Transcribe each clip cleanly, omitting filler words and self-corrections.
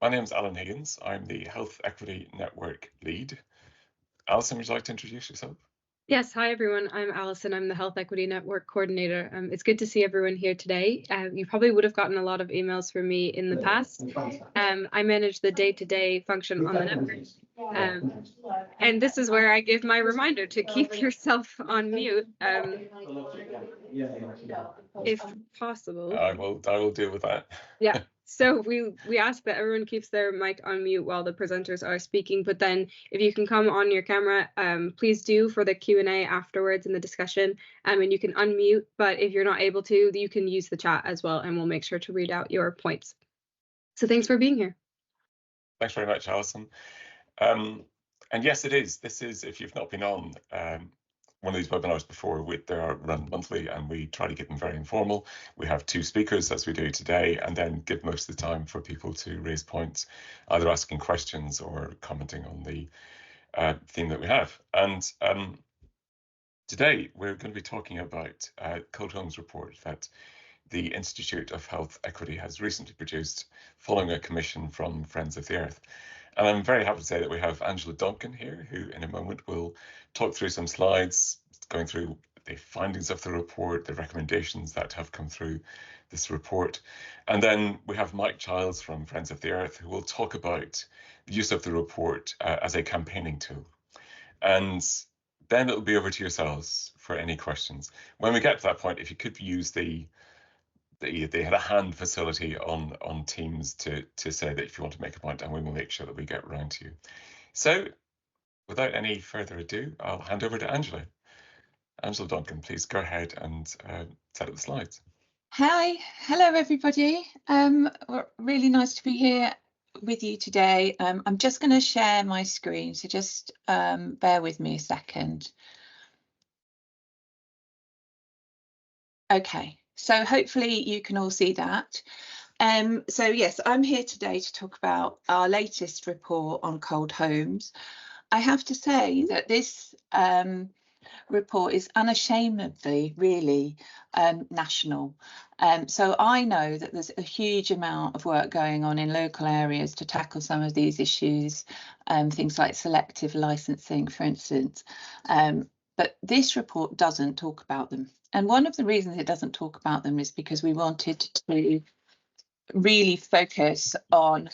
My name is Alan Higgins. I'm the Health Equity Network lead. Alison, would you like to introduce yourself? Yes, hi everyone. I'm Alison. I'm the Health Equity Network coordinator. It's good to see everyone here today. You probably would have gotten a lot of emails from me in the past. I manage the day-to-day function on the network. And this is where I give my reminder to keep yourself on mute, if possible. I will deal with that. Yeah. So we ask that everyone keeps their mic on mute while the presenters are speaking, but then if you can come on your camera, please do for the Q&A afterwards in the discussion, and you can unmute, but if you're not able to, you can use the chat as well, and we'll make sure to read out your points. So thanks for being here. Thanks very much, Alison. And yes, this is, if you've not been on one of these webinars before, they are run monthly and we try to keep them very informal. We have two speakers as we do today, and then give most of the time for people to raise points, either asking questions or commenting on the theme that we have. And today we're going to be talking about Cold Home's report that the Institute of Health Equity has recently produced following a commission from Friends of the Earth. And I'm very happy to say that we have Angela Donkin here, who in a moment will talk through some slides, going through the findings of the report, the recommendations that have come through this report. And then we have Mike Childs from Friends of the Earth, who will talk about the use of the report as a campaigning tool. And then it'll be over to yourselves for any questions. When we get to that point, if you could use they had a hand facility on Teams to say that if you want to make a point, and we will make sure that we get around to you. So without any further ado, I'll hand over to Angela. Angela Donkin, please go ahead and set up the slides. Hi, hello everybody. Really nice to be here with you today. I'm just going to share my screen, so just bear with me a second. Okay. So hopefully you can all see that. So yes, I'm here today to talk about our latest report on cold homes. I have to say that this report is unashamedly really national. So I know that there's a huge amount of work going on in local areas to tackle some of these issues, things like selective licensing, for instance. But this report doesn't talk about them. And one of the reasons it doesn't talk about them is because we wanted to really focus on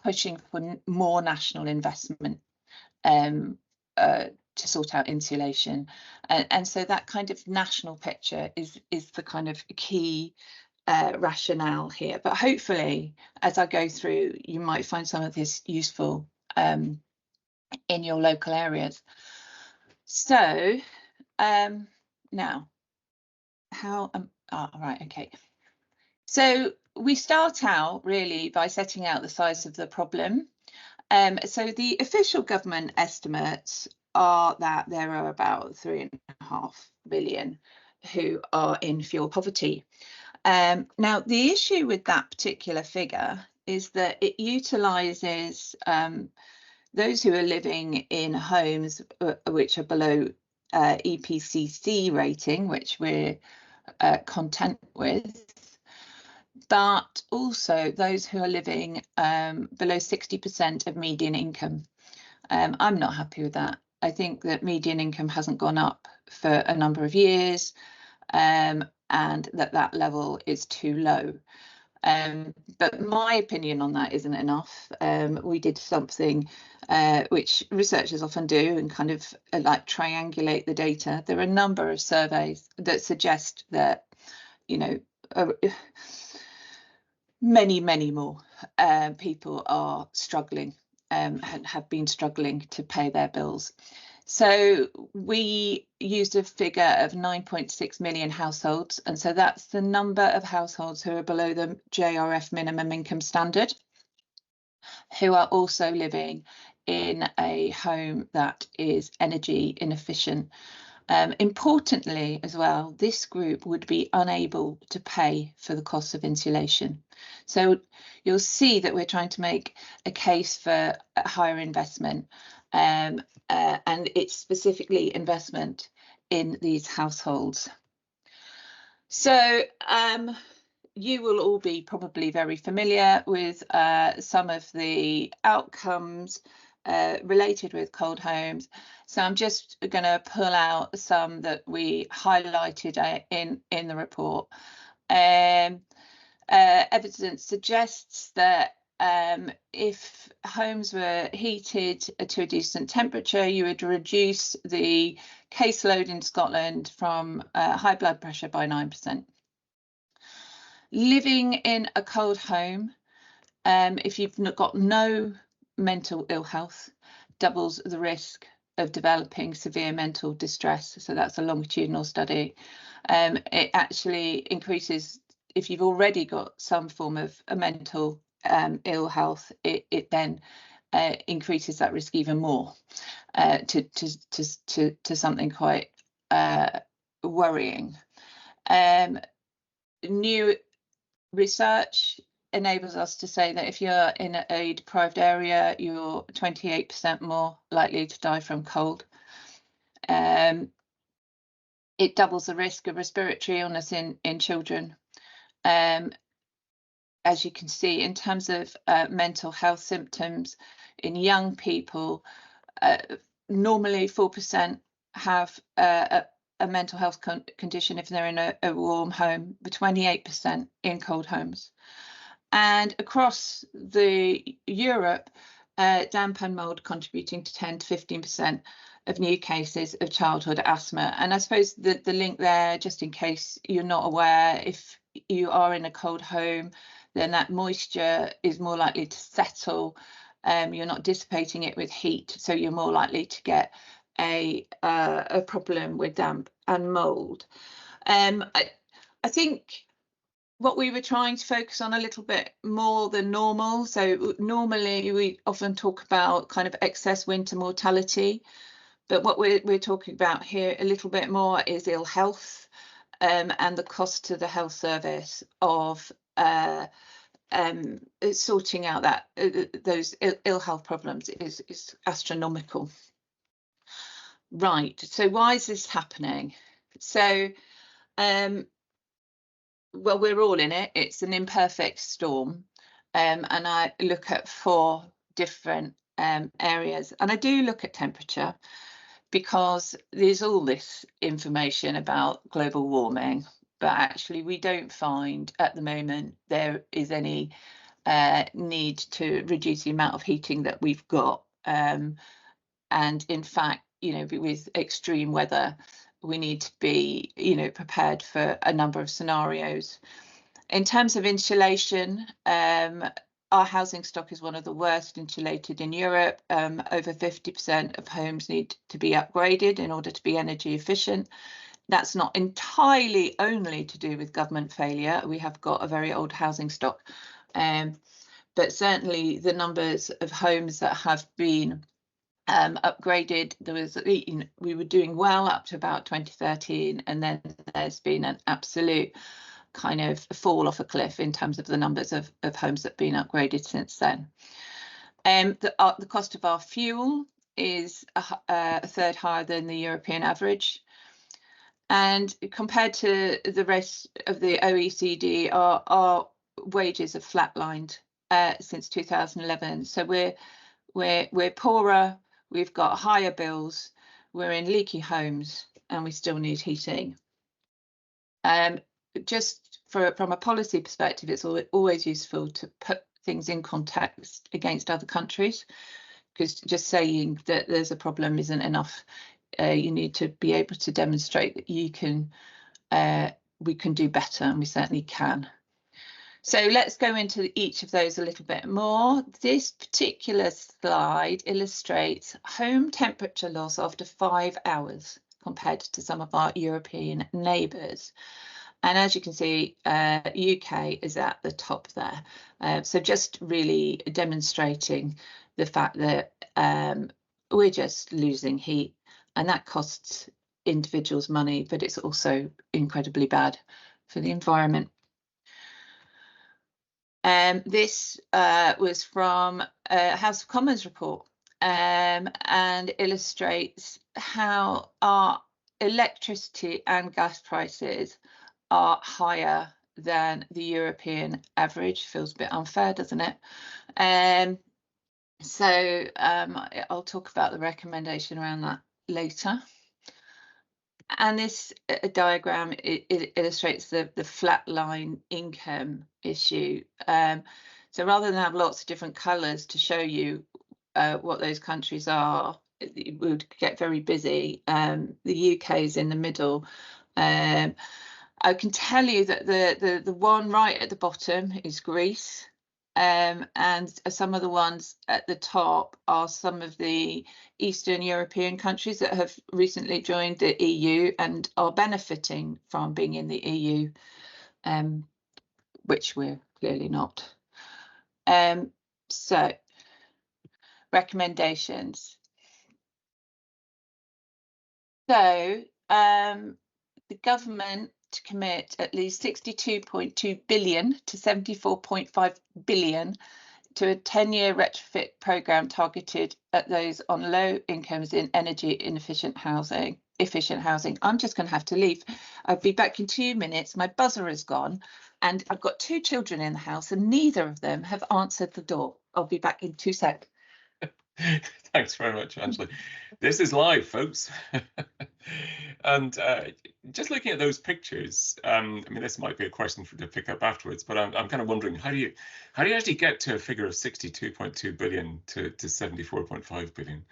pushing for more national investment to sort out insulation. And so that kind of national picture is the kind of key rationale here. But hopefully, as I go through, you might find some of this useful in your local areas. So now, how right, okay. So we start out really by setting out the size of the problem. So the official government estimates are that there are about 3.5 billion who are in fuel poverty. Now, the issue with that particular figure is that it utilises those who are living in homes which are below EPCC rating, which we're content with, but also those who are living below 60% of median income. I'm not happy with that. I think that median income hasn't gone up for a number of years, and that level is too low. But my opinion on that isn't enough. We did something which researchers often do and kind of like triangulate the data. There are a number of surveys that suggest that, you know, many more people are struggling and have been struggling to pay their bills. So we used a figure of 9.6 million households, and so that's the number of households who are below the JRF minimum income standard, who are also living in a home that is energy inefficient. Importantly as well, this group would be unable to pay for the cost of insulation. So you'll see that we're trying to make a case for higher investment, and it's specifically investment in these households. So you will all be probably very familiar with some of the outcomes related with cold homes. So I'm just going to pull out some that we highlighted in the report. Evidence suggests that if homes were heated to a decent temperature, you would reduce the caseload in Scotland from high blood pressure by 9%. Living in a cold home, if you've got no mental ill health, doubles the risk of developing severe mental distress. So that's a longitudinal study. It actually increases, if you've already got some form of a mental ill health, it then increases that risk even more to something quite worrying. New research enables us to say that if you're in a deprived area, you're 28% more likely to die from cold. It doubles the risk of respiratory illness in children. As you can see, in terms of mental health symptoms in young people, normally 4% have a mental health condition if they're in a warm home, but 28% in cold homes. And across Europe, damp and mold contributing to 10 to 15% of new cases of childhood asthma. And I suppose the link there, just in case you're not aware, if you are in a cold home, then that moisture is more likely to settle. You're not dissipating it with heat, so you're more likely to get a problem with damp and mold. I think what we were trying to focus on a little bit more than normal. So normally we often talk about kind of excess winter mortality, but what we're talking about here a little bit more is ill health, and the cost to the health service of sorting out that those ill health problems is astronomical. Right, so why is this happening? So well, we're all in it. It's an imperfect storm, and I look at 4 different areas, and I do look at temperature because there's all this information about global warming, but actually we don't find at the moment there is any need to reduce the amount of heating that we've got, and in fact, you know, with extreme weather, we need to be, you know, prepared for a number of scenarios. In terms of insulation, our housing stock is one of the worst insulated in Europe. Over 50% of homes need to be upgraded in order to be energy efficient. That's not entirely only to do with government failure. We have got a very old housing stock, but certainly the numbers of homes that have been upgraded, there was, we were doing well up to about 2013, and then there's been an absolute kind of fall off a cliff in terms of the numbers of homes that have been upgraded since then. The cost of our fuel is a third higher than the European average, and compared to the rest of the OECD, our wages have flatlined since 2011. So we're poorer. We've got higher bills, we're in leaky homes, and we still need heating. Just from a policy perspective, it's always useful to put things in context against other countries, because just saying that there's a problem isn't enough. You need to be able to demonstrate that you can, we can do better, and we certainly can. So let's go into each of those a little bit more. This particular slide illustrates home temperature loss after 5 hours compared to some of our European neighbours. And as you can see, UK is at the top there. So just really demonstrating the fact that we're just losing heat, and that costs individuals money, but it's also incredibly bad for the environment. This was from a House of Commons report, and illustrates how our electricity and gas prices are higher than the European average. Feels a bit unfair, doesn't it? So I'll talk about the recommendation around that later. And this diagram, it illustrates the flat line income issue. So rather than have lots of different colours to show you what those countries are, it would get very busy. The UK is in the middle. I can tell you that the one right at the bottom is Greece. And some of the ones at the top are some of the Eastern European countries that have recently joined the EU and are benefiting from being in the EU, which we're clearly not. So, recommendations. So, the government to commit at least 62.2 billion to 74.5 billion to a 10-year retrofit programme targeted at those on low incomes in energy inefficient housing. I'm just going to have to leave. I'll be back in 2 minutes. My buzzer is gone and I've got 2 children in the house and neither of them have answered the door. I'll be back in 2 seconds. Thanks very much, Angela. This is live, folks. And just looking at those pictures, I mean, this might be a question to pick up afterwards, but I'm kind of wondering, how do you actually get to a figure of 62.2 billion to 74.5 billion?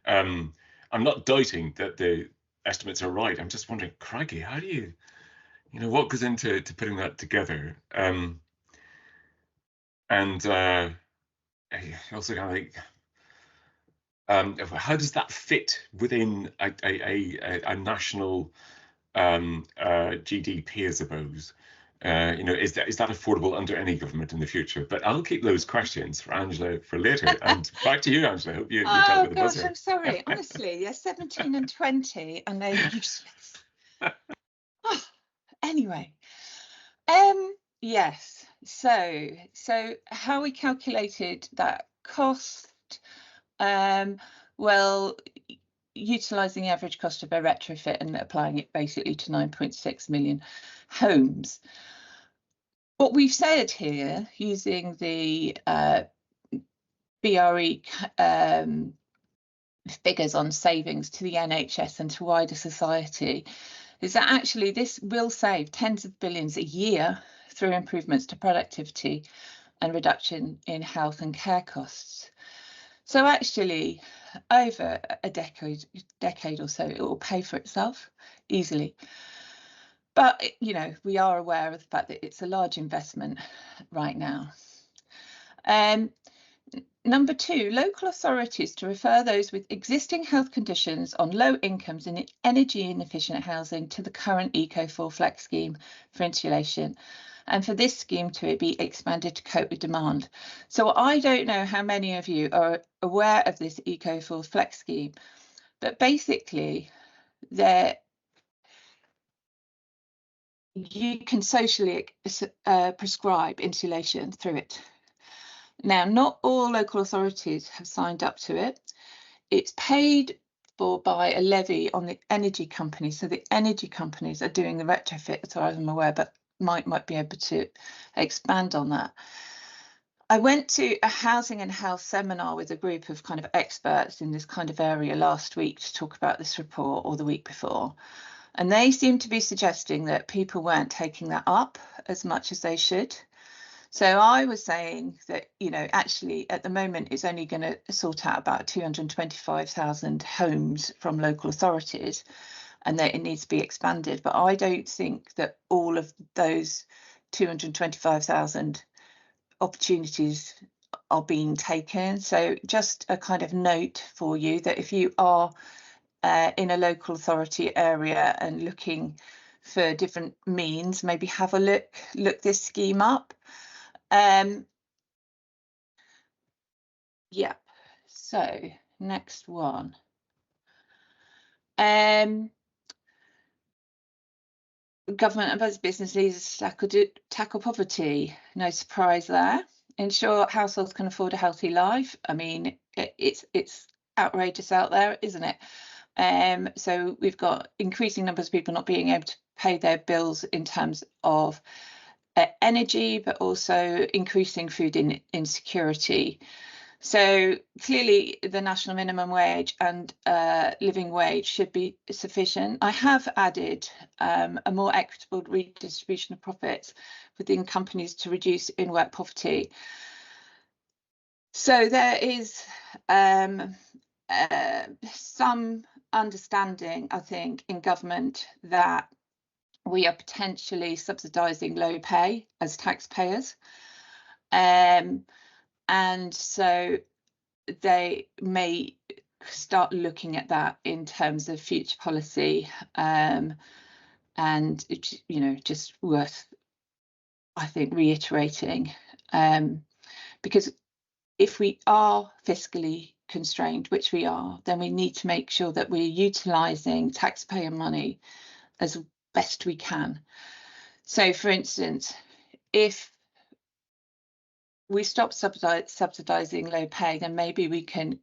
I'm not doubting that the estimates are right. I'm just wondering, crikey, how do you know, what goes into putting that together? And I also kind of think, how does that fit within a national GDP, I suppose? You know, is that affordable under any government in the future? But I'll keep those questions for Angela for later. And back to you, Angela. I hope you dealt with the buzzer. I'm sorry. Honestly, they're 17 and 20 and they're useless. Oh, anyway, yes. So how we calculated that cost? Well, utilising the average cost of a retrofit and applying it basically to 9.6 million homes. What we've said here, using the BRE figures on savings to the NHS and to wider society, is that actually this will save tens of billions a year through improvements to productivity and reduction in health and care costs. So actually, over a decade or so, it will pay for itself easily. But, you know, we are aware of the fact that it's a large investment right now. Number 2, local authorities to refer those with existing health conditions on low incomes in energy inefficient housing to the current Eco4 Flex scheme for insulation, and for this scheme to be expanded to cope with demand. So I don't know how many of you are aware of this Eco4 Flex scheme, but basically you can socially prescribe insulation through it. Now, not all local authorities have signed up to it. It's paid for by a levy on the energy companies. So the energy companies are doing the retrofit, as far as I'm aware, but might be able to expand on that. I went to a housing and health seminar with a group of kind of experts in this kind of area last week to talk about this report, or the week before. And they seem to be suggesting that people weren't taking that up as much as they should. So I was saying that, you know, actually at the moment it's only going to sort out about 225,000 homes from local authorities, and that it needs to be expanded. But I don't think that all of those 225,000 opportunities are being taken. So just a kind of note for you that if you are in a local authority area and looking for different means, maybe have a look this scheme up. Yeah, so next one. Government and other business leaders tackle poverty. No surprise there. Ensure households can afford a healthy life. I mean, it's outrageous out there, isn't it? So we've got increasing numbers of people not being able to pay their bills in terms of energy, but also increasing food insecurity. So clearly the national minimum wage and living wage should be sufficient. I have added a more equitable redistribution of profits within companies to reduce in-work poverty. So there is some understanding, I think, in government that we are potentially subsidising low pay as taxpayers. And so they may start looking at that in terms of future policy, and it's, you know, just worth, I think, reiterating, because if we are fiscally constrained, which we are, then we need to make sure that we're utilising taxpayer money as best we can. So, for instance, if we stop subsidising low pay, then maybe we can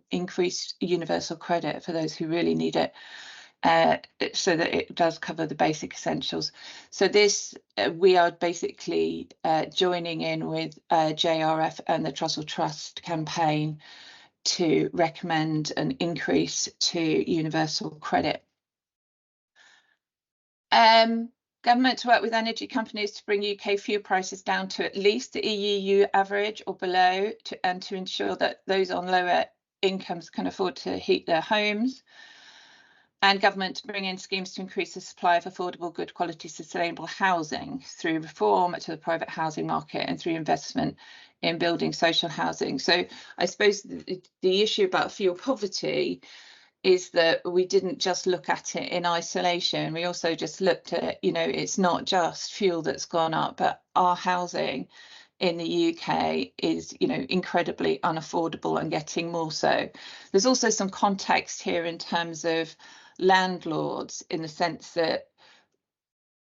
increase universal credit for those who really need it, so that it does cover the basic essentials. So this, we are basically joining in with JRF and the Trussell Trust campaign to recommend an increase to universal credit. Government to work with energy companies to bring UK fuel prices down to at least the EU average or below, and to ensure that those on lower incomes can afford to heat their homes. And government to bring in schemes to increase the supply of affordable, good quality, sustainable housing through reform to the private housing market and through investment in building social housing. So I suppose the issue about fuel poverty is that we didn't just look at it in isolation. We also just looked at, you know, it's not just fuel that's gone up, but our housing in the UK is, you know, incredibly unaffordable and getting more so. There's also some context here in terms of landlords, in the sense that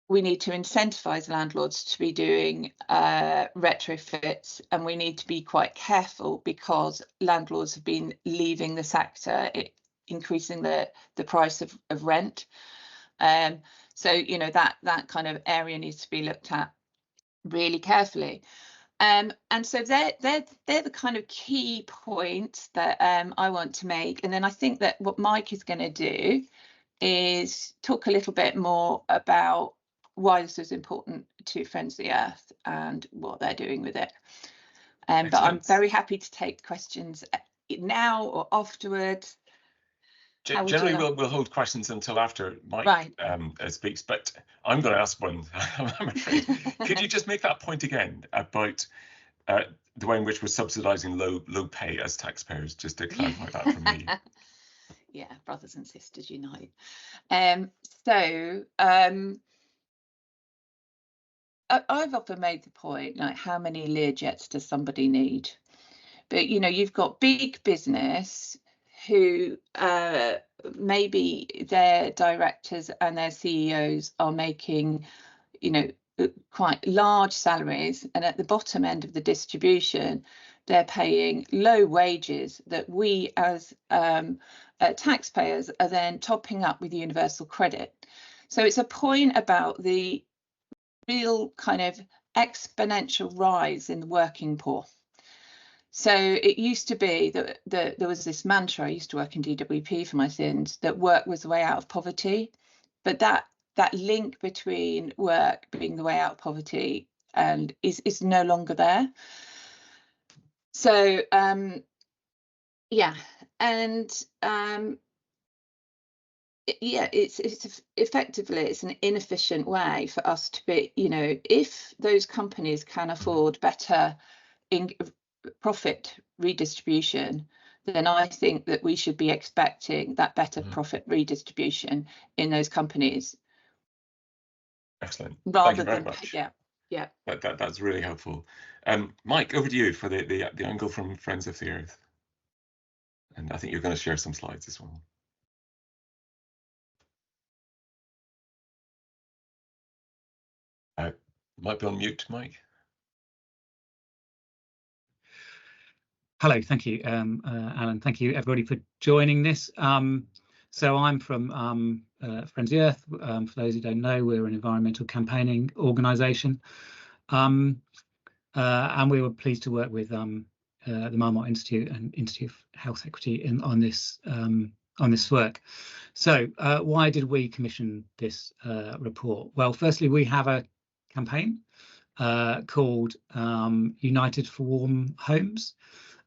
we need to incentivize landlords to be doing retrofits, and we need to be quite careful because landlords have been leaving the sector, increasing the price of rent. So, you know, that kind of area needs to be looked at really carefully. And so they're the kind of key points that I want to make. And then I think that what Mike is going to do is talk a little bit more about why this is important to Friends of the Earth and what they're doing with it. But I'm very happy to take questions now or afterwards. Generally, we'll hold questions until after Mike speaks, but I'm going to ask one, I'm afraid. Could you just make that point again about the way in which we're subsidising low pay as taxpayers, just to clarify that for me? Yeah, brothers and sisters unite. I've often made the point, like, how many Learjets does somebody need? But, you know, you've got big business who maybe their directors and their CEOs are making, you know, quite large salaries, and at the bottom end of the distribution they're paying low wages that we as taxpayers are then topping up with universal credit. So it's a point about the real kind of exponential rise in the working poor. So it used to be that there was this mantra, I used to work in DWP for my sins, that work was the way out of poverty, but that link between work being the way out of poverty and is no longer there. So yeah, and yeah, it's effectively, it's an inefficient way for us to be, you know, if those companies can afford better profit redistribution, then I think that we should be expecting that better profit redistribution in those companies. Excellent. Rather Thank you very than much. Yeah. That's really helpful. Mike, over to you for the angle from Friends of the Earth. And I think you're going to share some slides as well. Might be on mute, Mike. Hello, thank you, Alan. Thank you, everybody, for joining this. So I'm from Friends of the Earth. For those who don't know, we're an environmental campaigning organisation. And we were pleased to work with the Marmot Institute and Institute of Health Equity on this work. So why did we commission this report? Well, firstly, we have a campaign called United for Warm Homes,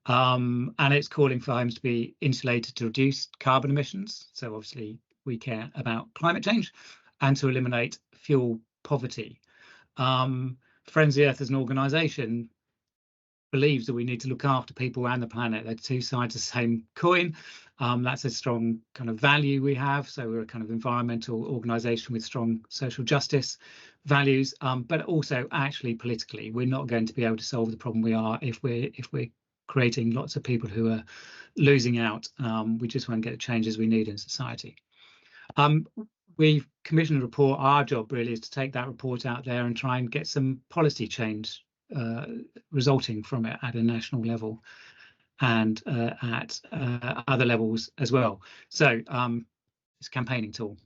and it's calling for homes to be insulated to reduce carbon emissions. So obviously we care about climate change and to eliminate fuel poverty. Friends of the Earth as an organisation believes that we need to look after people and the planet. They're two sides of the same coin. That's a strong kind of value we have. So we're a kind of environmental organisation with strong social justice values, but also actually politically, we're not going to be able to solve the problem we are if we're creating lots of people who are losing out. We just won't get the changes we need in society. We've commissioned a report. Our job really is to take that report out there and try and get some policy change resulting from it at a national level and at other levels as well. So it's a campaigning tool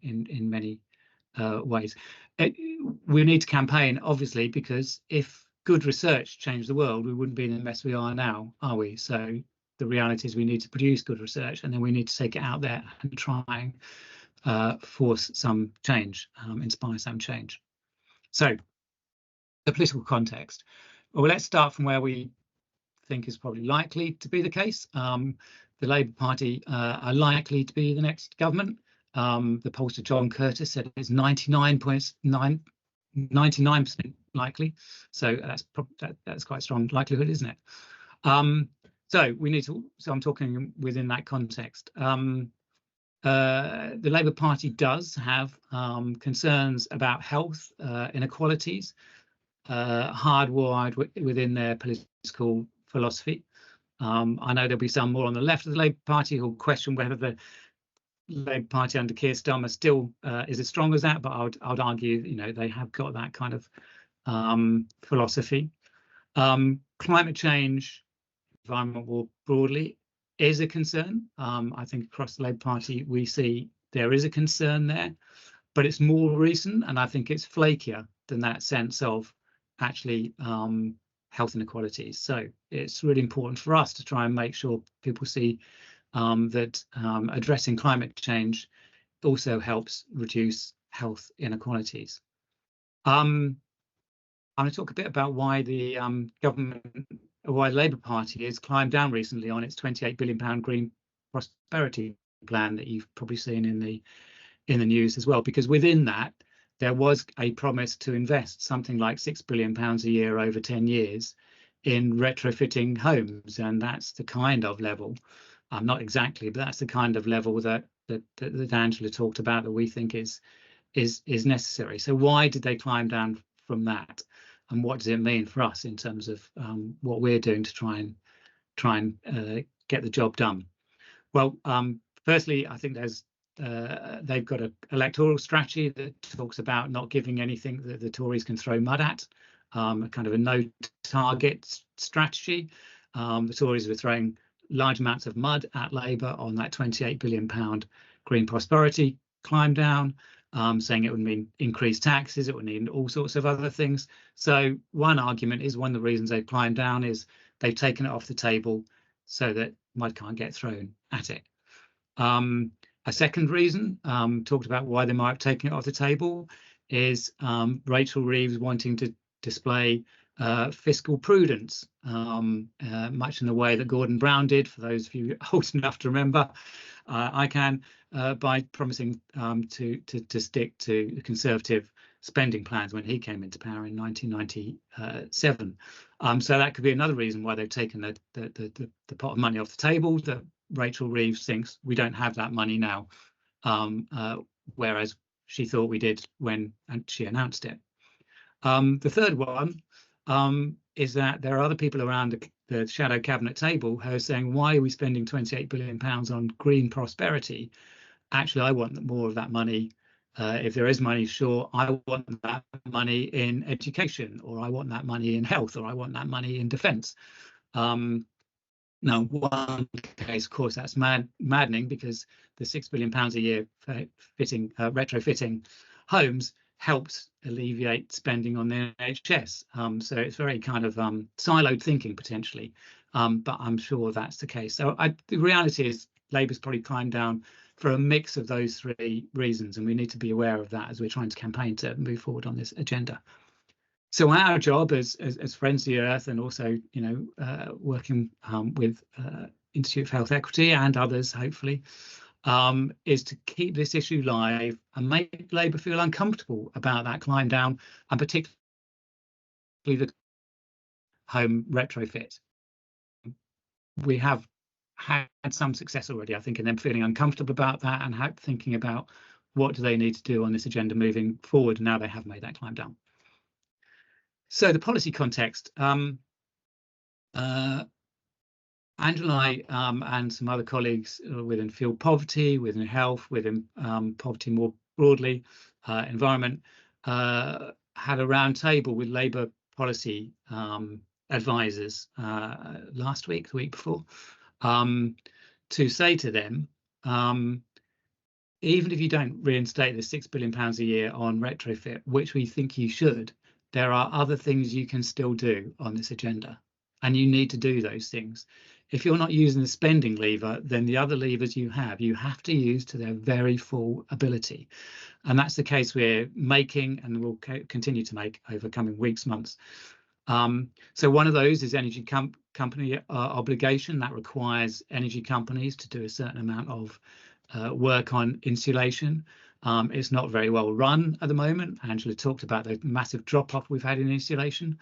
in many ways. We need to campaign, obviously, because if good research changed the world, we wouldn't be in the mess we are now, are we? So the reality is we need to produce good research, and then we need to take it out there and try and force some change, inspire some change. So the political context. Well, let's start from where we think is probably likely to be the case. The Labour Party are likely to be the next government. The pollster John Curtis said it's 99% likely. So that's quite a strong likelihood, isn't it? So we need to. So I'm talking within that context. The Labour Party does have concerns about health inequalities, hardwired within their political philosophy. I know there'll be some more on the left of the Labour Party who'll question whether the Labour Party under Keir Starmer still is as strong as that, but I would argue, you know, they have got that kind of philosophy. Climate change, environment more broadly, is a concern. I think across the Labour Party we see there is a concern there, but it's more recent, and I think it's flakier than that sense of actually health inequalities. So it's really important for us to try and make sure people see that addressing climate change also helps reduce health inequalities. I'm going to talk a bit about why the why the Labour Party has climbed down recently on its £28 billion green prosperity plan that you've probably seen in the news as well, because within that there was a promise to invest something like £6 billion a year over 10 years in retrofitting homes, and that's the kind of level, not exactly, but that's the kind of level that Angela talked about that we think is necessary. So why did they climb down from that, and what does it mean for us in terms of what we're doing to try and get the job done? Well, firstly, I think they've got an electoral strategy that talks about not giving anything that the Tories can throw mud at, a kind of a no target strategy. The Tories were throwing large amounts of mud at Labour on that £28 billion green prosperity climb down, saying it would mean increased taxes, it would mean all sorts of other things. So one argument is one of the reasons they've climbed down is they've taken it off the table so that mud can't get thrown at it. A second reason, talked about why they might have taken it off the table, is Rachel Reeves wanting to display fiscal prudence, much in the way that Gordon Brown did, for those of you old enough to remember. I can, by promising to stick to Conservative spending plans when he came into power in 1997. So that could be another reason why they've taken the pot of money off the table, that Rachel Reeves thinks we don't have that money now, whereas she thought we did when she announced it. The third one is that there are other people around the shadow cabinet table who are saying, why are we spending £28 billion on green prosperity? Actually, I want more of that money. If there is money, sure, I want that money in education, or I want that money in health, or I want that money in defence. Now, one case, of course, that's maddening, because the £6 billion a year for retrofitting homes helped alleviate spending on the NHS. So it's very kind of siloed thinking potentially, but I'm sure that's the case. So the reality is Labour's probably climbed down for a mix of those three reasons, and we need to be aware of that as we're trying to campaign to move forward on this agenda. So our job as Friends of the Earth, and also, you know, working with Institute of Health Equity and others, hopefully, is to keep this issue live and make Labour feel uncomfortable about that climb down, and particularly the home retrofit. We have had some success already, I think, in them feeling uncomfortable about that and thinking about what do they need to do on this agenda moving forward. Now they have made that climb down. So the policy context, Angela and I and some other colleagues within field poverty, within health, within poverty more broadly, environment, had a round table with Labour policy advisors last week, the week before, to say to them, even if you don't reinstate the £6 billion a year on retrofit, which we think you should, there are other things you can still do on this agenda, and you need to do those things. If you're not using the spending lever, then the other levers you have to use to their very full ability. And that's the case we're making and will continue to make over coming weeks, months. So one of those is energy company obligation. That requires energy companies to do a certain amount of work on insulation. It's not very well run at the moment. Angela talked about the massive drop-off we've had in insulation.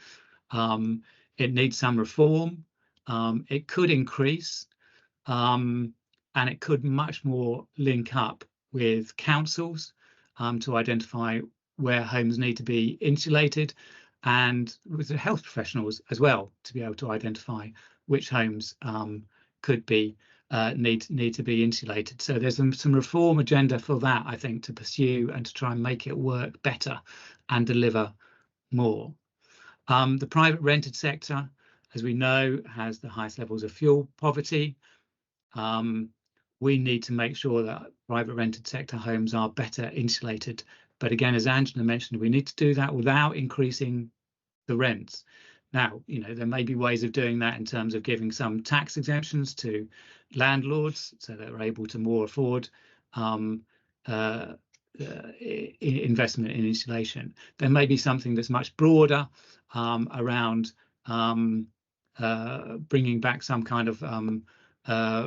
It needs some reform. It could increase, and it could much more link up with councils to identify where homes need to be insulated, and with the health professionals as well, to be able to identify which homes could be need to be insulated. So there's some reform agenda for that, I think, to pursue and to try and make it work better and deliver more. The private rented sector, as we know, has the highest levels of fuel poverty. We need to make sure that private rented sector homes are better insulated. But again, as Angela mentioned, we need to do that without increasing the rents. Now, you know, there may be ways of doing that in terms of giving some tax exemptions to landlords so that they're able to more afford investment in insulation. There may be something that's much broader around bringing back some kind of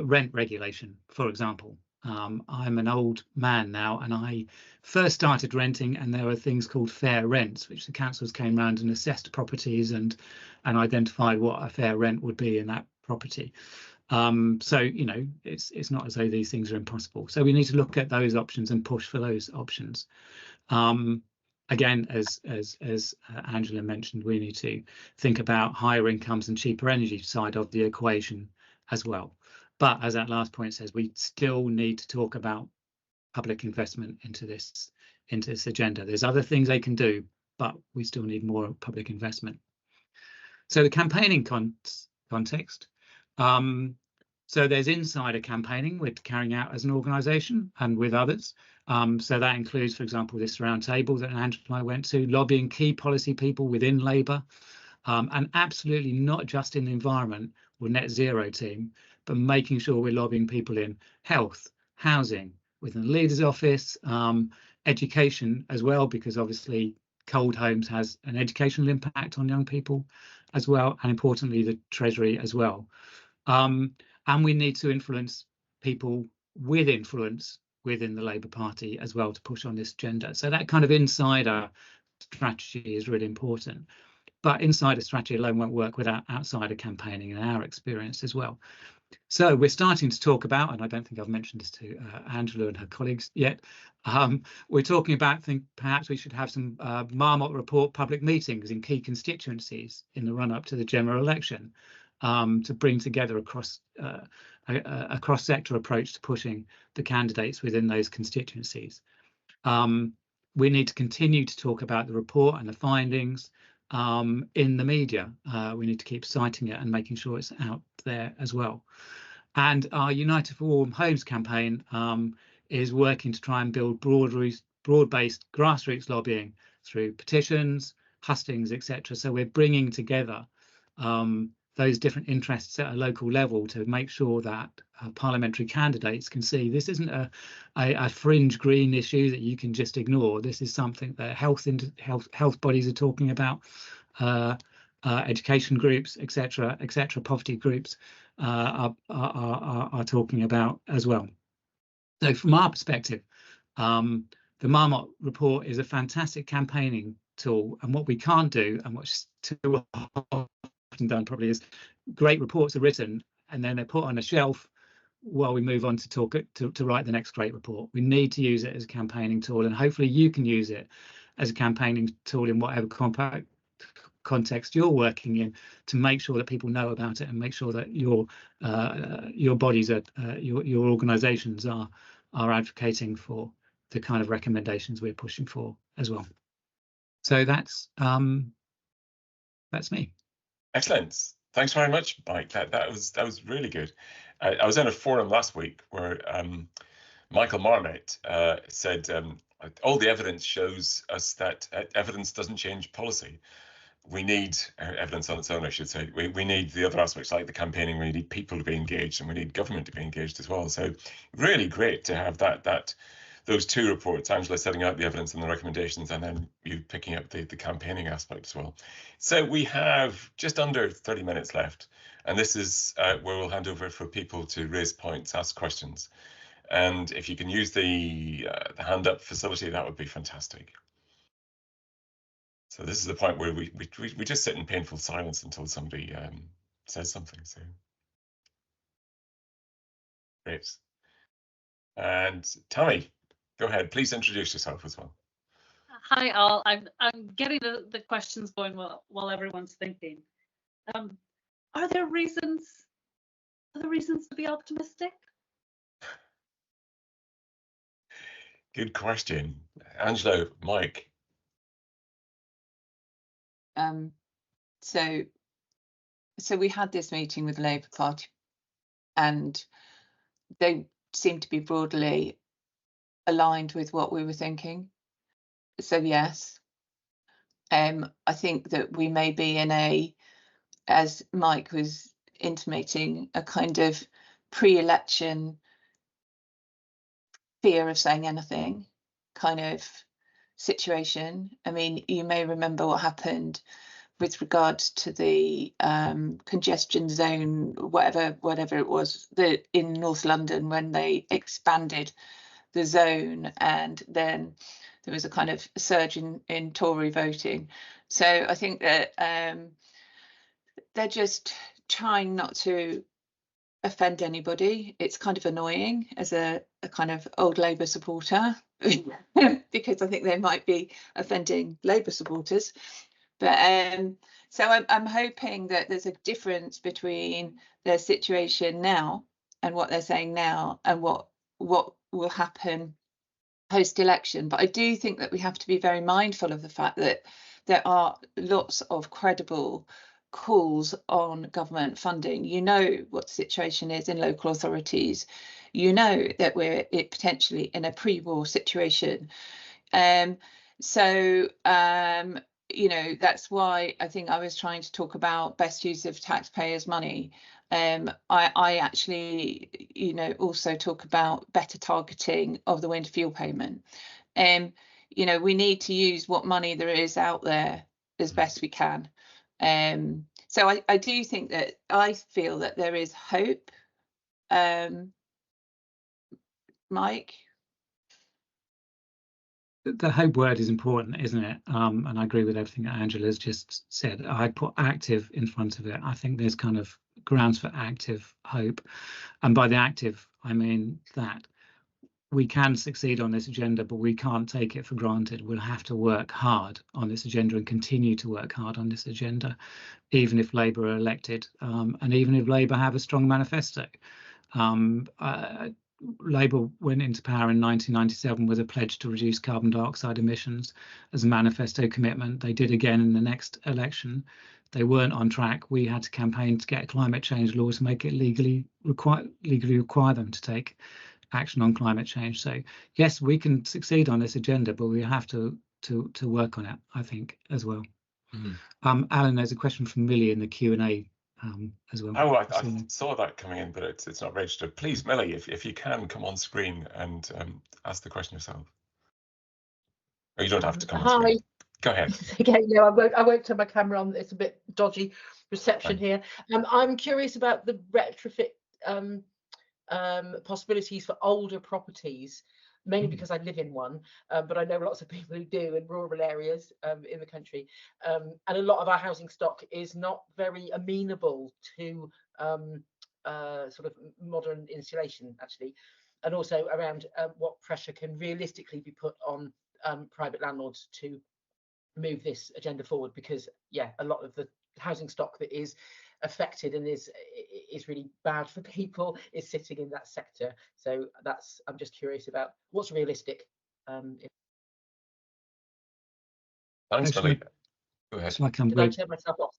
rent regulation, for example. I'm an old man now, and I first started renting, and there were things called fair rents, which the councils came round and assessed properties and identified what a fair rent would be in that property. So, you know, it's not as though these things are impossible. So we need to look at those options and push for those options. Again, as Angela mentioned, we need to think about higher incomes and cheaper energy side of the equation as well. But as that last point says, we still need to talk about public investment into this agenda. There's other things they can do, but we still need more public investment. So the campaigning context. So there's insider campaigning we're carrying out as an organisation and with others. So that includes, for example, this round table that Angela and I went to, lobbying key policy people within Labour, and absolutely not just in the environment or net zero team, but making sure we're lobbying people in health, housing, within the leader's office, education as well, because obviously cold homes has an educational impact on young people as well, and importantly the Treasury as well. And we need to influence people with influence within the Labour Party as well to push on this agenda. So that kind of insider strategy is really important. But insider strategy alone won't work without outsider campaigning, in our experience as well. So we're starting to talk about, and I don't think I've mentioned this to Angela and her colleagues yet, we're talking about, perhaps we should have some Marmot report public meetings in key constituencies in the run up to the general election, to bring together a cross-sector approach to pushing the candidates within those constituencies. We need to continue to talk about the report and the findings in the media. We need to keep citing it and making sure it's out there as well. And our United for Warm Homes campaign is working to try and build broad-based grassroots lobbying through petitions, hustings, etc. So we're bringing together those different interests at a local level to make sure that parliamentary candidates can see this isn't a fringe green issue that you can just ignore. This is something that health bodies are talking about, education groups, etc., poverty groups are talking about as well. So from our perspective, the Marmot report is a fantastic campaigning tool, and what we can't do, and what's too often done probably, is great reports are written and then they're put on a shelf while we move on to write the next great report. We need to use it as a campaigning tool, and hopefully you can use it as a campaigning tool in whatever context you're working in, to make sure that people know about it and make sure that your bodies, your organizations are advocating for the kind of recommendations we're pushing for as well. So that's me. Excellent. Thanks very much, Mike. That was really good. I was in a forum last week where Michael Marmot said all the evidence shows us that evidence doesn't change policy. We need evidence on its own, I should say. We need the other aspects like the campaigning. We need people to be engaged, and we need government to be engaged as well. So really great to have those two reports, Angela setting out the evidence and the recommendations, and then you picking up the campaigning aspect as well. So we have just under 30 minutes left, and this is where we'll hand over for people to raise points, ask questions. And if you can use the hand up facility, that would be fantastic. So this is the point where we just sit in painful silence until somebody says something. So great. And Tammy, go ahead. Please introduce yourself as well. Hi all. I'm getting the questions going while everyone's thinking. Are there reasons to be optimistic? Good question, Angela. Mike. So we had this meeting with the Labour Party, and they seem to be broadly aligned with what we were thinking. So yes, I think that we may be in as Mike was intimating, a kind of pre-election fear of saying anything kind of situation. I mean, you may remember what happened with regards to the congestion zone, whatever it was, in North London, when they expanded the zone, and then there was a kind of surge in Tory voting. So I think that they're just trying not to offend anybody. It's kind of annoying as a kind of old Labour supporter because I think they might be offending Labour supporters. But so I'm hoping that there's a difference between their situation now and what they're saying now and what will happen post-election. But I do think that we have to be very mindful of the fact that there are lots of credible calls on government funding. You know what the situation is in local authorities. You know that we're potentially in a pre-war situation. You know, that's why I think I was trying to talk about best use of taxpayers' money. I actually, you know, also talk about better targeting of the winter fuel payment. You know, we need to use what money there is out there as best we can. So I do think that I feel that there is hope. Mike? The hope word is important, isn't it? And I agree with everything that Angela's just said. I put active in front of it. I think there's kind of grounds for active hope. And by the active, I mean that we can succeed on this agenda, but we can't take it for granted. We'll have to work hard on this agenda and continue to work hard on this agenda, even if Labour are elected, and even if Labour have a strong manifesto. Labour went into power in 1997 with a pledge to reduce carbon dioxide emissions as a manifesto commitment. They did again in the next election. They weren't on track. We had to campaign to get a climate change law to make it legally require them to take action on climate change. So yes, we can succeed on this agenda, but we have to work on it, I think, as well. Alan, there's a question from Millie in the Q&A as well. Oh, I saw that coming in, but it's not registered. Please, Millie, if you can, come on screen and ask the question yourself. Or you don't have to come on screen. Go ahead. Okay, no, I won't turn my camera on. It's a bit dodgy reception here. I'm curious about the retrofit possibilities for older properties, mainly because I live in one, but I know lots of people who do in rural areas in the country, and a lot of our housing stock is not very amenable to sort of modern insulation, actually, and also around what pressure can realistically be put on private landlords to move this agenda forward, because yeah, a lot of the housing stock that is affected and is really bad for people is sitting in that sector. So that's, I'm just curious about what's realistic. Thanks, Billy. Go ahead. Shall I come Did I turn myself off?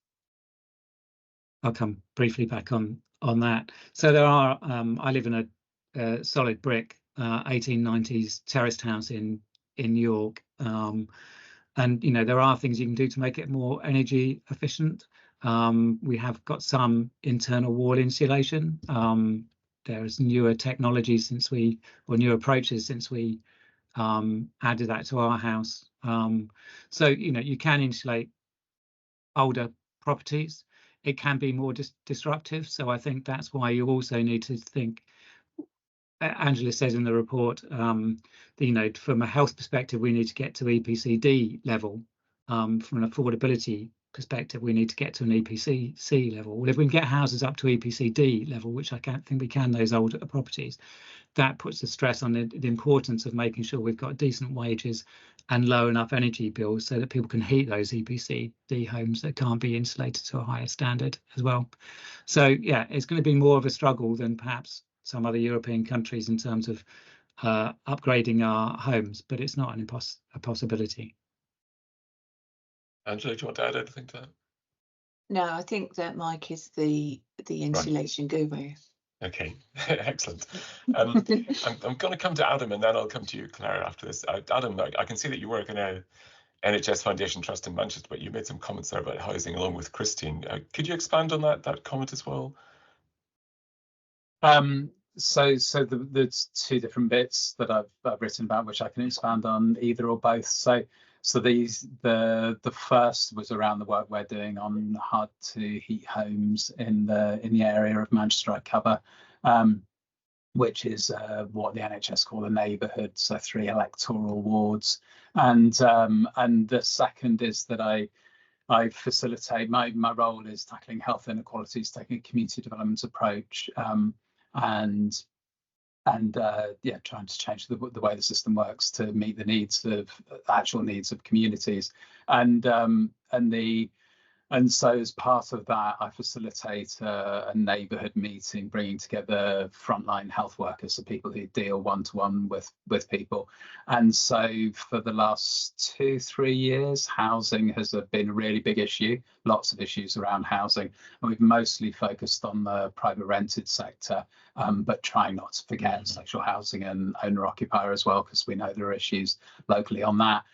I'll come briefly back on that. So there are, I live in a solid brick 1890s terraced house in York, and you know, there are things you can do to make it more energy efficient. We have got some internal wall insulation. There's newer technology newer approaches since we added that to our house. So you know, you can insulate older properties. It can be more disruptive. So I think that's why you also need to think. Angela says in the report, you know, from a health perspective, we need to get to EPC-D level. From an affordability perspective, we need to get to an EPC-C level. Well, if we can get houses up to EPC-D level, which I can't think we can, those older properties, that puts the stress on the importance of making sure we've got decent wages and low enough energy bills so that people can heat those EPC-D homes that can't be insulated to a higher standard as well. So yeah, it's going to be more of a struggle than perhaps some other European countries in terms of upgrading our homes, but it's not a possibility. Angela, do you want to add anything to that? No, I think that Mike is the insulation guru. Okay, excellent. I'm going to come to Adam and then I'll come to you, Claire, after this. Adam, I can see that you work in a NHS Foundation Trust in Manchester, but you made some comments there about housing along with Christine. Could you expand on that comment as well? So there's two different bits that I've written about, which I can expand on either or both. So the first was around the work we're doing on hard to heat homes in the area of Manchester I cover, which is what the NHS call a neighbourhood, so 3 electoral wards. And the second is that I facilitate, my role is tackling health inequalities, taking a community development approach, and trying to change the way the system works to meet the needs of actual needs of communities, and so as part of that, I facilitate a neighbourhood meeting, bringing together frontline health workers, so people who deal one-to-one with people. And so for the last 2-3 years, housing has been a really big issue, lots of issues around housing. And we've mostly focused on the private rented sector, but trying not to forget social housing and owner-occupier as well, because we know there are issues locally on that.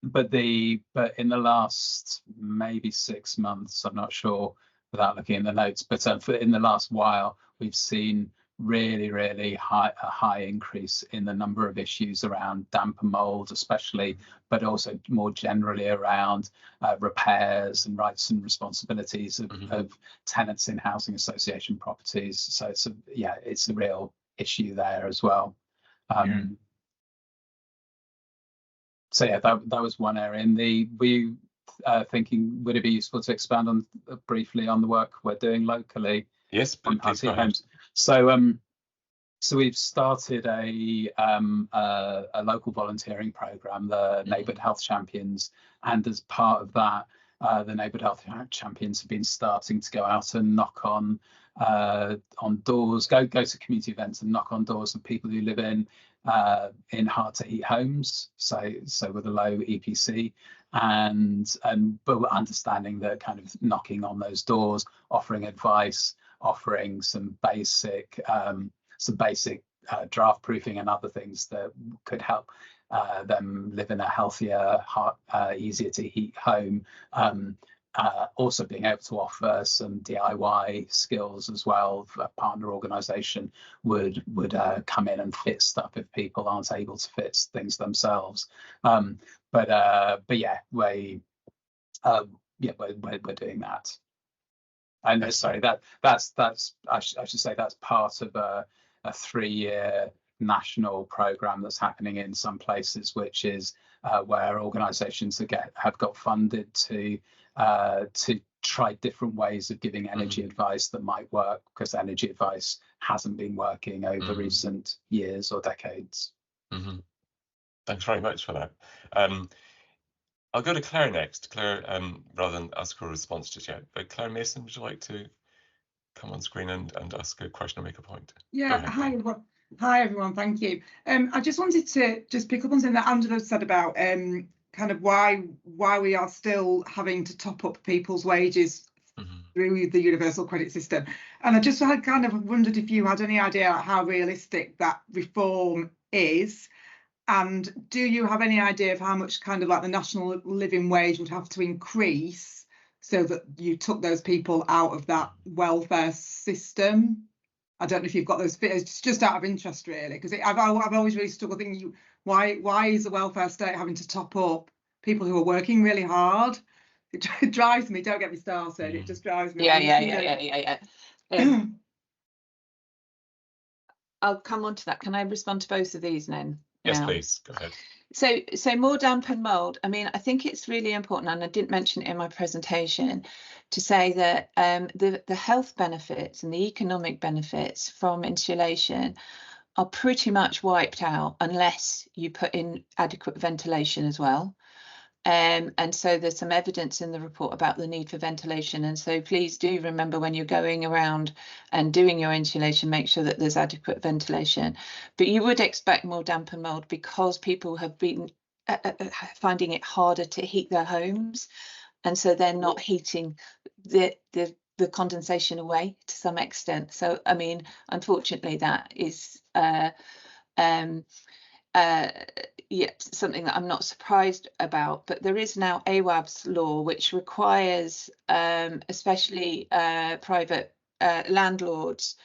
But in the last maybe 6 months, I'm not sure without looking in the notes, but in the last while, we've seen really a high increase in the number of issues around damp and mold, especially, but also more generally around repairs and rights and responsibilities of tenants in housing association properties. So it's a real issue there as well. So yeah, that was one area. And we thinking, would it be useful to expand on briefly on the work we're doing locally? Yes, please go ahead. So we've started a local volunteering program, the Neighbourhood Health Champions, and as part of that, the Neighbourhood Health Champions have been starting to go out and knock on doors, go to community events and knock on doors of people who live in hard to heat homes, so with a low EPC, but we're understanding that kind of knocking on those doors, offering advice, offering some basic draft proofing and other things that could help them live in a healthier, easier to heat home. Also being able to offer some DIY skills as well. A partner organisation would come in and fit stuff if people aren't able to fit things themselves. But yeah, we're doing that. And sorry, that's I should say that's part of a 3-year national programme that's happening in some places, which is where organisations have got funded to try different ways of giving energy advice that might work, because energy advice hasn't been working over recent years or decades. Thanks very much for that. I'll go to Claire next. Claire, rather than ask her response just yet, but Claire Mason, would you like to come on screen and ask a question or make a point? Yeah, hi everyone, thank you. I just wanted to pick up on something that Angela said about kind of why we are still having to top up people's wages through the universal credit system. And I just had kind of wondered if you had any idea how realistic that reform is. And do you have any idea of how much kind of like the national living wage would have to increase so that you took those people out of that welfare system? I don't know if you've got those figures, just out of interest, really, because I've always really struggled thinking, why is the welfare state having to top up people who are working really hard? It drives me. Don't get me started. It just drives me. Yeah. I'll come on to that. Can I respond to both of these then? Yes, please. Go ahead. So more damp and mould. I mean, I think it's really important, and I didn't mention it in my presentation, to say that the health benefits and the economic benefits from insulation are pretty much wiped out unless you put in adequate ventilation as well. And so there's some evidence in the report about the need for ventilation. And so please do remember, when you're going around and doing your insulation, make sure that there's adequate ventilation. But you would expect more damp and mould because people have been finding it harder to heat their homes. And so they're not heating the condensation away to some extent. So, I mean, unfortunately, that is something that I'm not surprised about, but there is now AWAB's law, which requires especially private landlords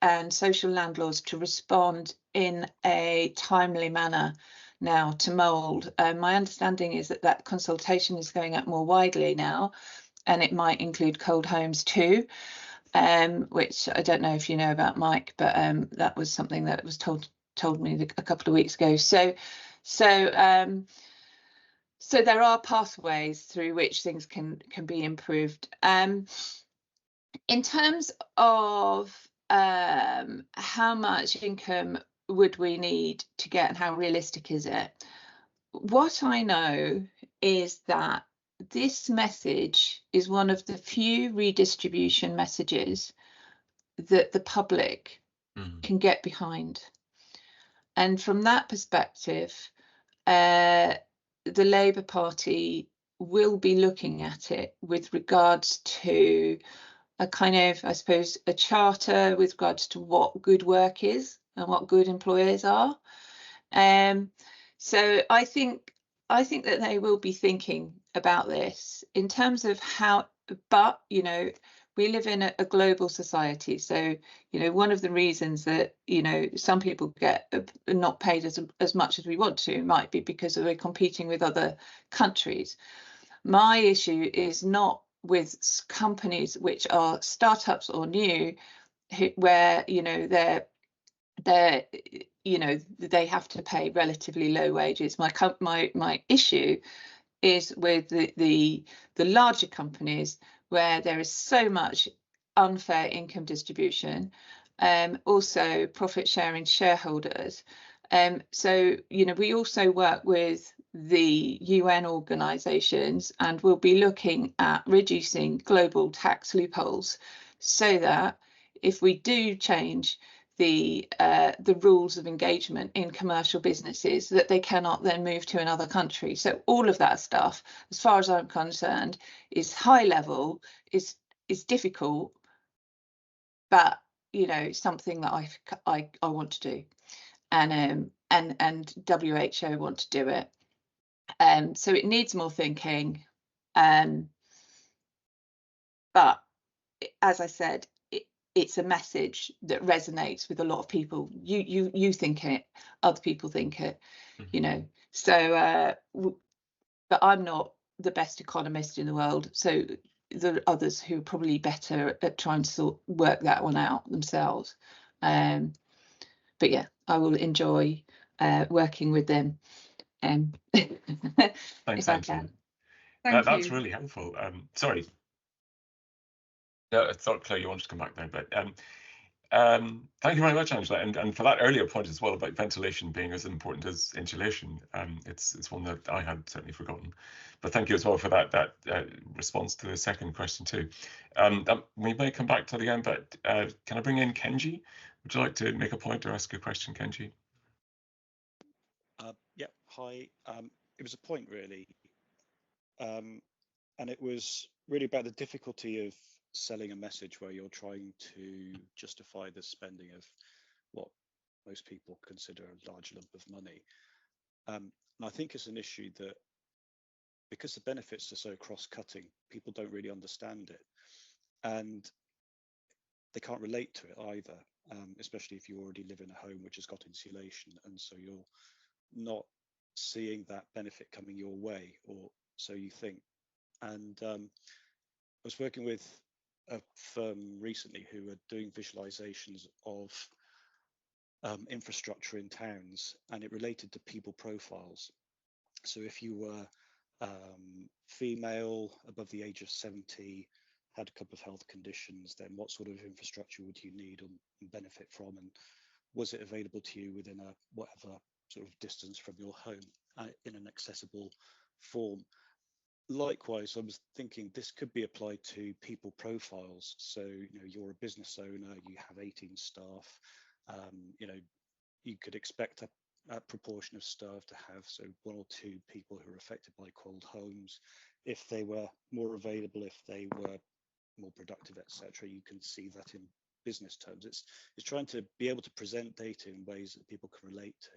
and social landlords to respond in a timely manner now to mould. My understanding is that consultation is going out more widely now, and it might include cold homes too, which I don't know if you know about, Mike, but that was something that was told me a couple of weeks ago. So there are pathways through which things can be improved. In terms of how much income would we need to get and how realistic is it, what I know is that this message is one of the few redistribution messages that the public can get behind. And from that perspective, the Labour Party will be looking at it with regards to a kind of, I suppose, a charter with regards to what good work is and what good employers are. So I think that they will be thinking about this in terms of how, but, you know, we live in a global society. So, you know, one of the reasons that, you know, some people get not paid as much as we want to might be because we're competing with other countries. My issue is not with companies which are startups or new, where, you know, they have to pay relatively low wages. My issue is with the larger companies, where there is so much unfair income distribution, also profit sharing shareholders. So, you know, we also work with the UN organisations, and we'll be looking at reducing global tax loopholes so that if we do change the rules of engagement in commercial businesses, that they cannot then move to another country. So all of that stuff, as far as I'm concerned, is high level, is difficult, but you know, something that I want to do, and WHO want to do it. So it needs more thinking, but as I said, it's a message that resonates with a lot of people. You think it, other people think it, you know. So, but I'm not the best economist in the world, so there are others who are probably better at trying to work that one out themselves. But yeah, I will enjoy working with them. If I can. That's really helpful. Sorry. No, I thought, Claire, you wanted to come back there, but thank you very much, Angela, and for that earlier point as well about ventilation being as important as insulation. It's one that I had certainly forgotten, but thank you as well for that response to the second question too. We may come back to the end, but can I bring in Kenji? Would you like to make a point or ask a question, Kenji? Yeah, hi. It was a point really, and it was really about the difficulty of selling a message where you're trying to justify the spending of what most people consider a large lump of money. And I think it's an issue that, because the benefits are so cross-cutting, people don't really understand it, and they can't relate to it either, especially if you already live in a home which has got insulation, and so you're not seeing that benefit coming your way, or so you think. And I was working with a firm recently who are doing visualizations of infrastructure in towns, and it related to people profiles. So if you were female, above the age of 70, had a couple of health conditions, then what sort of infrastructure would you need and benefit from, and was it available to you within a whatever sort of distance from your home in an accessible form. Likewise, I was thinking this could be applied to people profiles. So, you know, you're a business owner, you have 18 staff, you know, you could expect a proportion of staff to have, so 1 or 2 people who are affected by cold homes. If they were more available, if they were more productive, etc., you can see that in business terms. It's trying to be able to present data in ways that people can relate to,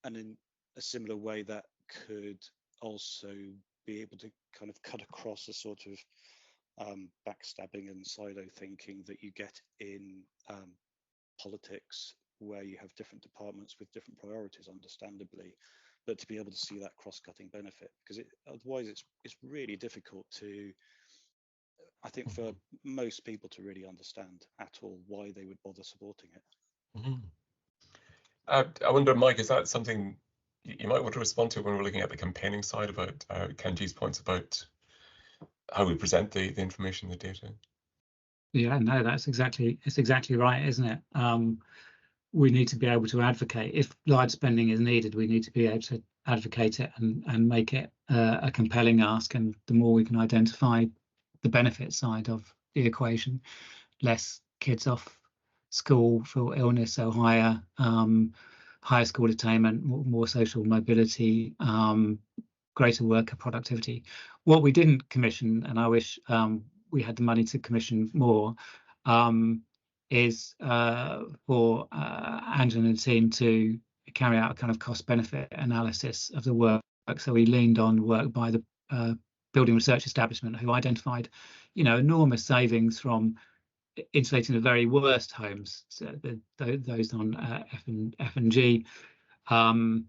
and in a similar way that could also be able to kind of cut across a sort of backstabbing and silo thinking that you get in politics, where you have different departments with different priorities, understandably, but to be able to see that cross-cutting benefit, because otherwise it's really difficult to, I think, for most people to really understand at all why they would bother supporting it. I wonder, Mike, is that something you might want to respond to when we're looking at the campaigning side about Kenji's points about how we present the information, the data? Yeah, no, it's exactly right, isn't it? We need to be able to advocate. If large spending is needed, we need to be able to advocate it and make it a compelling ask. And the more we can identify the benefit side of the equation, less kids off school for illness, so higher school attainment, more social mobility, greater worker productivity. What we didn't commission, and I wish we had the money to commission more, is for Angela and the team to carry out a kind of cost benefit analysis of the work. So we leaned on work by the building research establishment, who identified, you know, enormous savings from insulating the very worst homes, so those on F and G, rather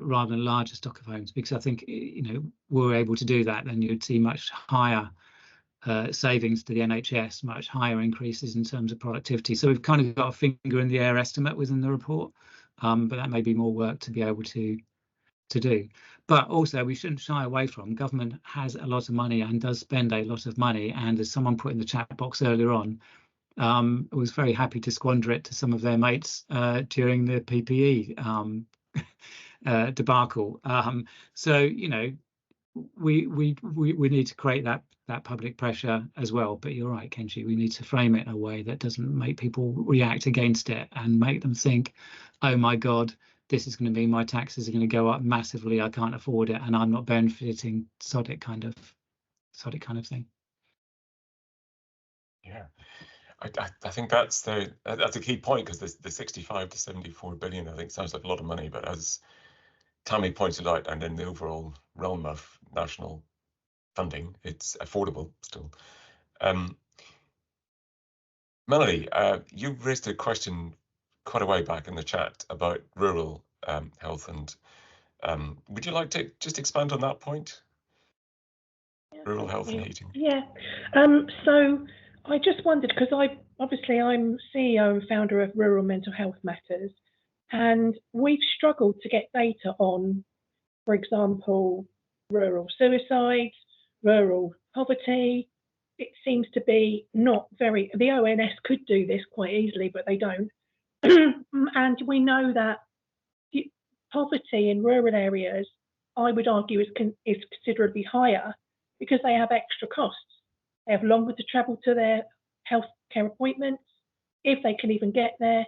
than larger stock of homes, because I think, you know, were we able to do that, then you'd see much higher savings to the NHS, much higher increases in terms of productivity. So we've kind of got a finger in the air estimate within the report, but that may be more work to be able to do. But also, we shouldn't shy away from, government has a lot of money and does spend a lot of money, and as someone put in the chat box earlier on, was very happy to squander it to some of their mates during the PPE debacle. So, you know, we need to create that public pressure as well. But you're right, Kenji, we need to frame it in a way that doesn't make people react against it and make them think, oh my God, this is going to mean my taxes are going to go up massively, I can't afford it, and I'm not benefiting, sod it kind of thing. Yeah, I think that's a key point, because the 65 to 74 billion, I think, sounds like a lot of money, but as Tammy pointed out, and in the overall realm of national funding, it's affordable still. Melanie, you raised a question quite a way back in the chat about rural health, and would you like to just expand on that point? Rural health and heating. Yeah. So I just wondered, because I'm CEO and founder of Rural Mental Health Matters, and we've struggled to get data on, for example, rural suicides, rural poverty. It seems to be not very, the ONS could do this quite easily, but they don't. And we know that poverty in rural areas, I would argue, is considerably higher because they have extra costs. They have longer to travel to their healthcare appointments, if they can even get there,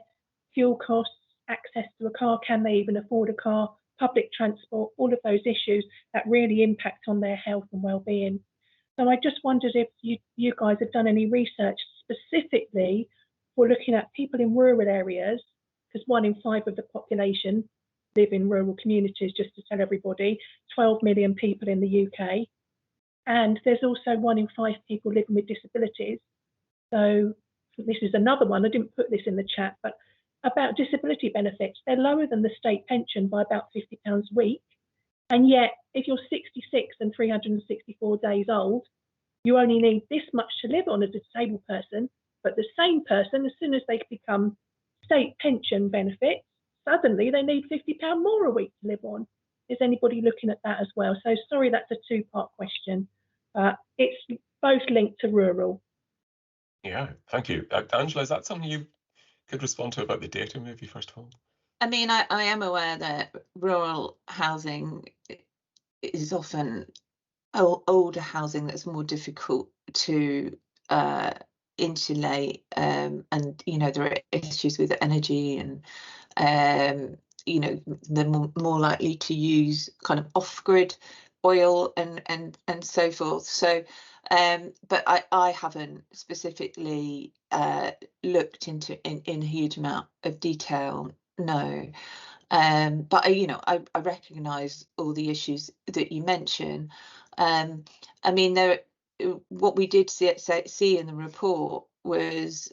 fuel costs, access to a car, can they even afford a car, public transport, all of those issues that really impact on their health and well-being. So I just wondered if you guys have done any research specifically for looking at people in rural areas, because 1 in 5 of the population live in rural communities, just to tell everybody, 12 million people in the UK. And there's also 1 in 5 people living with disabilities. So this is another one, I didn't put this in the chat, but about disability benefits, they're lower than the state pension by about £50 a week. And yet, if you're 66 and 364 days old, you only need this much to live on as a disabled person, but the same person, as soon as they become state pension benefits, suddenly they need £50 more a week to live on. Is anybody looking at that as well? So sorry, that's a 2-part question. It's both linked to rural. Yeah, thank you. Angela, is that something you could respond to about the data, maybe, first of all? I mean, I am aware that rural housing is often older housing that's more difficult to insulate, and there are issues with energy, and they're more likely to use kind of off-grid oil and so forth. So but I haven't specifically looked into in a huge amount of detail, no. But I recognise all the issues that you mention. I mean, what we did see in the report was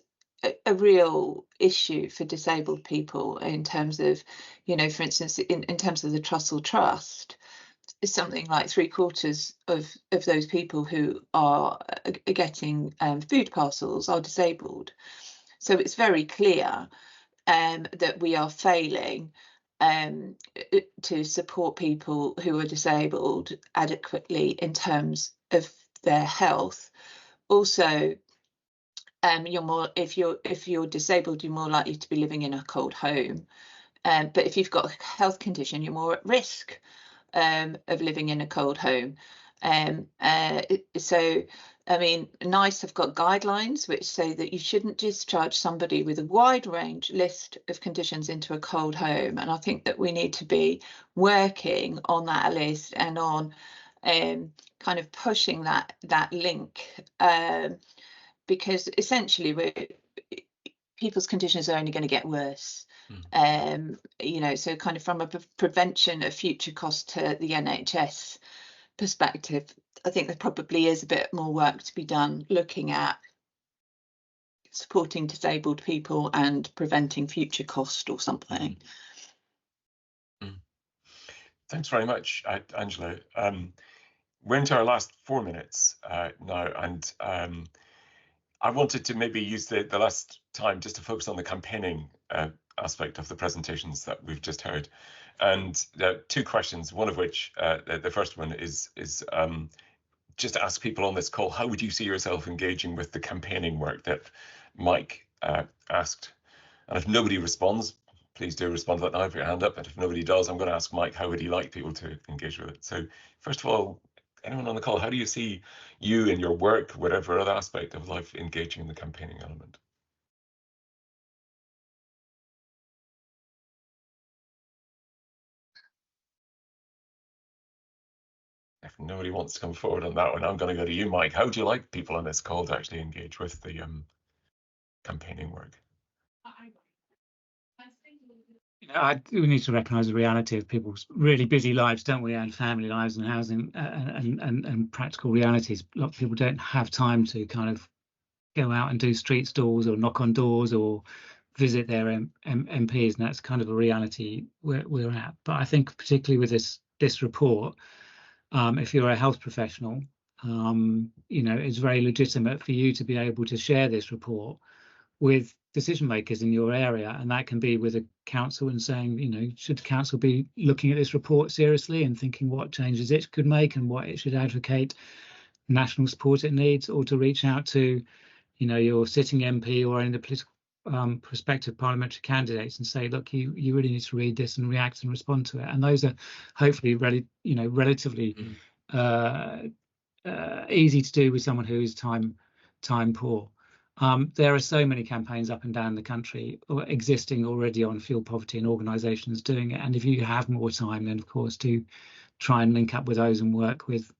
a real issue for disabled people in terms of, for instance, in terms of the Trussell Trust, is something like 3/4 of those people who are getting food parcels are disabled. So it's very clear that we are failing to support people who are disabled adequately in terms of their health. Also, if you're disabled, you're more likely to be living in a cold home. But if you've got a health condition, you're more at risk of living in a cold home. So, I mean, NICE have got guidelines which say that you shouldn't discharge somebody with a wide range list of conditions into a cold home. And I think that we need to be working on that list and on kind of pushing that link, because essentially people's conditions are only going to get worse. So kind of from a prevention of future cost to the NHS perspective, I think there probably is a bit more work to be done looking at supporting disabled people and preventing future cost or something. Thanks very much, Angela. We're into our last 4 minutes now, and I wanted to maybe use the last time just to focus on the campaigning aspect of the presentations that we've just heard. And 2 questions, one of which, the first one is just to ask people on this call, how would you see yourself engaging with the campaigning work that Mike asked? And if nobody responds, please do respond to that now, put your hand up. But if nobody does, I'm going to ask Mike, how would he like people to engage with it? So first of all, anyone on the call, how do you see you in your work, whatever other aspect of life, engaging in the campaigning element? If nobody wants to come forward on that one, I'm going to go to you, Mike. How do you like people on this call to actually engage with the campaigning work? We need to recognise the reality of people's really busy lives, don't we, and family lives and housing and practical realities. A lot of people don't have time to kind of go out and do street stalls or knock on doors or visit their MPs, and that's kind of a reality we're at. But I think particularly with this report, if you're a health professional, it's very legitimate for you to be able to share this report with decision makers in your area, and that can be with a council and saying, should the council be looking at this report seriously and thinking what changes it could make and what it should advocate, national support it needs, or to reach out to your sitting MP or any of the political prospective parliamentary candidates and say, look, you really need to read this and react and respond to it. And those are hopefully relatively easy to do with someone who is time poor. There are so many campaigns up and down the country existing already on fuel poverty and organisations doing it. And if you have more time, then of course do try and link up with those and work with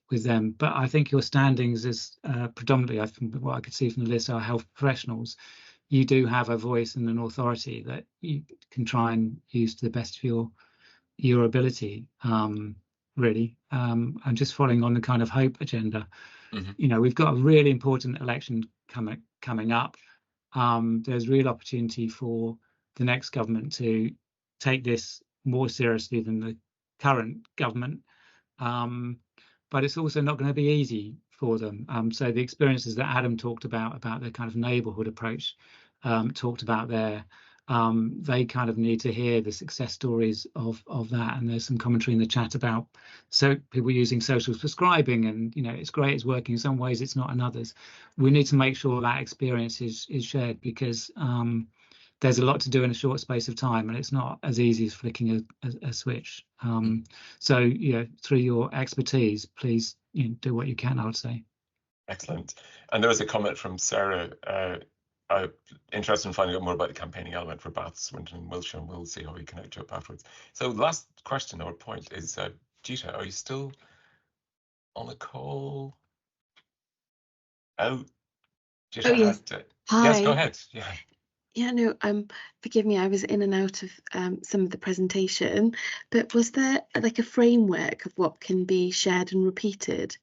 them. But I think your standings is predominantly, what I could see from the list, are health professionals. You do have a voice and an authority that you can try and use to the best of your ability. Really, I'm just following on the kind of hope agenda. Mm-hmm. We've got a really important election coming up. There's real opportunity for the next government to take this more seriously than the current government. But it's also not going to be easy for them. So the experiences that Adam talked about the kind of neighbourhood approach, talked about there, they kind of need to hear the success stories of that. And there's some commentary in the chat about people using social prescribing, and it's great, it's working in some ways, it's not in others. We need to make sure that experience is shared, because there's a lot to do in a short space of time, and it's not as easy as flicking a switch. So through your expertise, please do what you can, I would say. Excellent. And there was a comment from Sarah, interested in finding out more about the campaigning element for Bath, Swinton and Wiltshire, and we'll see how we connect to it afterwards. So last question or point is, Gita, are you still on the call? Oh, Gita, yes. Hi. Yes, go ahead. Yeah. Yeah, no, forgive me, I was in and out of some of the presentation, but was there like a framework of what can be shared and repeated?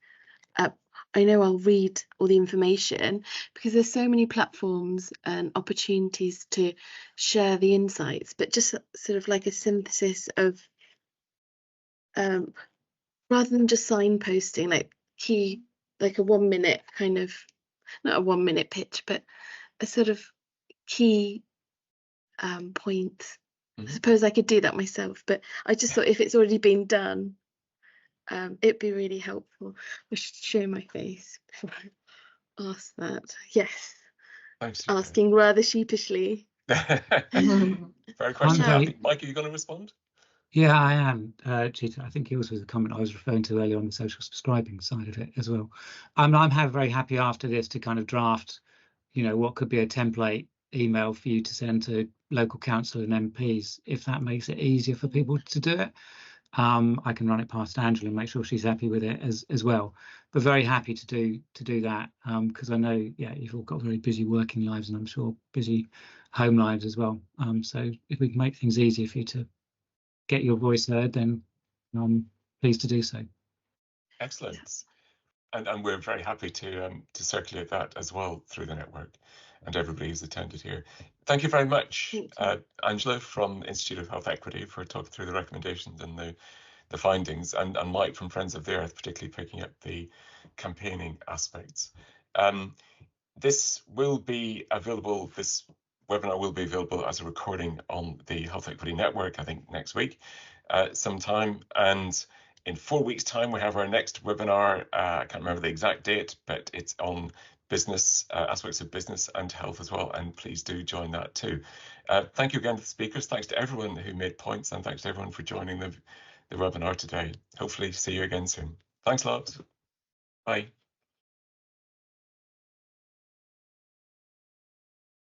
I know I'll read all the information because there's so many platforms and opportunities to share the insights, but just sort of like a synthesis of, rather than just signposting, like a 1 minute kind of, not a 1 minute pitch, but a sort of key points. I suppose I could do that myself, but I just thought if it's already been done, it'd be really helpful. I should show my face before I ask that. Yes. Thanks. Asking rather sheepishly. Very question. Mike, are you going to respond? Yeah, I am, Gita. I think yours was a comment I was referring to earlier on the social prescribing side of it as well. I'm very happy after this to kind of draft, what could be a template email for you to send to local council and MPs, if that makes it easier for people to do it. I can run it past Angela and make sure she's happy with it as well. But very happy to do that, because I know, you've all got very busy working lives, and I'm sure busy home lives as well. So if we can make things easier for you to get your voice heard, then I'm pleased to do so. Excellent. And we're very happy to circulate that as well through the network, and everybody who's attended here. Thank you very much, Angela from Institute of Health Equity, for talking through the recommendations and the findings, and Mike from Friends of the Earth, particularly picking up the campaigning aspects. This will be available, this webinar will be available as a recording on the Health Equity Network, I think next week sometime. And in 4 weeks' time, we have our next webinar. I can't remember the exact date, but it's on business, aspects of business and health as well. And please do join that too. Thank you again to the speakers. Thanks to everyone who made points, and thanks to everyone for joining the webinar today. Hopefully see you again soon. Thanks a lot. Bye.